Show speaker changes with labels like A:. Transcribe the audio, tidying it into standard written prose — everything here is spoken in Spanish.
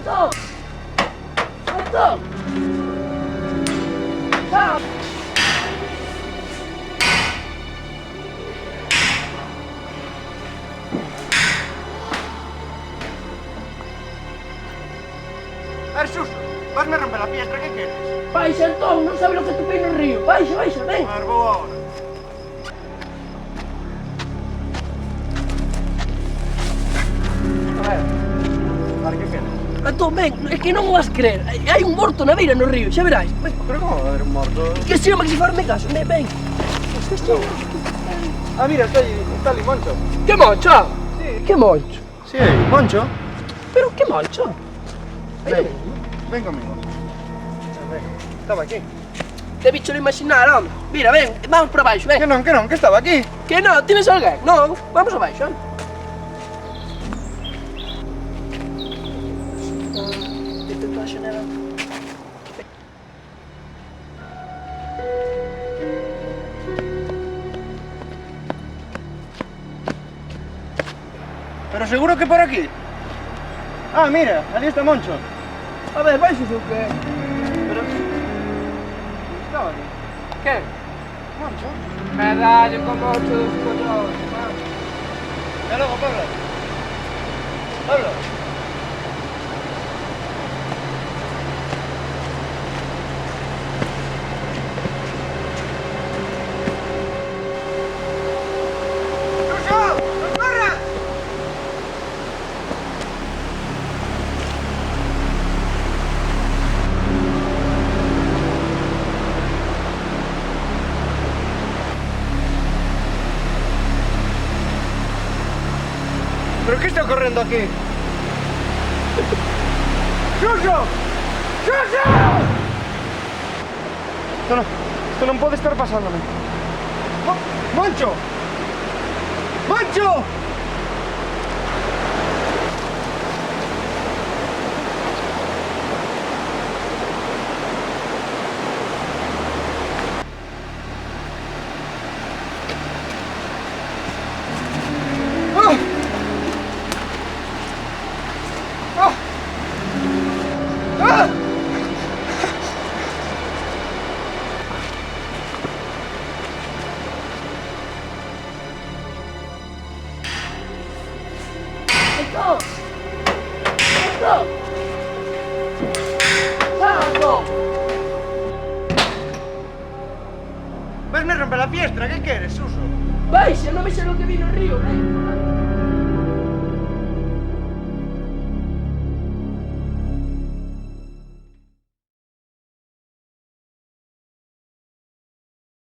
A: ¡Alto! ¡Alto! ¡Chao!
B: A ver, Suso, vas a romper la piestra, ¿qué quieres?
A: Baixa, entón, non sabe lo que topei no río. Baixa, baixa, ven.
B: A ver, vou ahora. A ver. Vale, ¿qué quieres?
A: Entón, ven, é que non o vas creer. Hai un morto na beira no río, xa verás. Ven.
B: Pero como va a haber un morto?
A: Que se chama que se farme caso. Ven, ven.
B: Ah, mira, está ali Moncho.
A: Que moncho?
B: Sí.
A: Que moncho?
B: Sí, Moncho.
A: Pero que moncho?
B: Ven, ven conmigo. Ven, estaba aquí.
A: Te bicho lo imaginar, home. Mira, ven, vamos para baixo, ven.
B: Que non, que estaba aquí.
A: Que non, tienes alguén? Non, vamos abaixo, anda. Intento a xenera.
B: Pero seguro que por aquí. Ah, mira, ali está Moncho.
A: A ver, baixo o que?
B: Pero... Estaba aquí.
A: Que?
B: Moncho.
A: Medallo con mocho dos collones,
B: Hasta luego, Pablo. Pablo. ¡Suso! ¡No corras! ¿Pero qué está ocurriendo aquí? ¡Suso! ¡Suso! Esto no puede estar pasándome. ¡Moncho! ¡Moncho!
A: Alto! Alto! Alto!
B: Vesme a romper la piestra, ¿qué quieres, Suso?
A: Baixa, non me sei lo que vi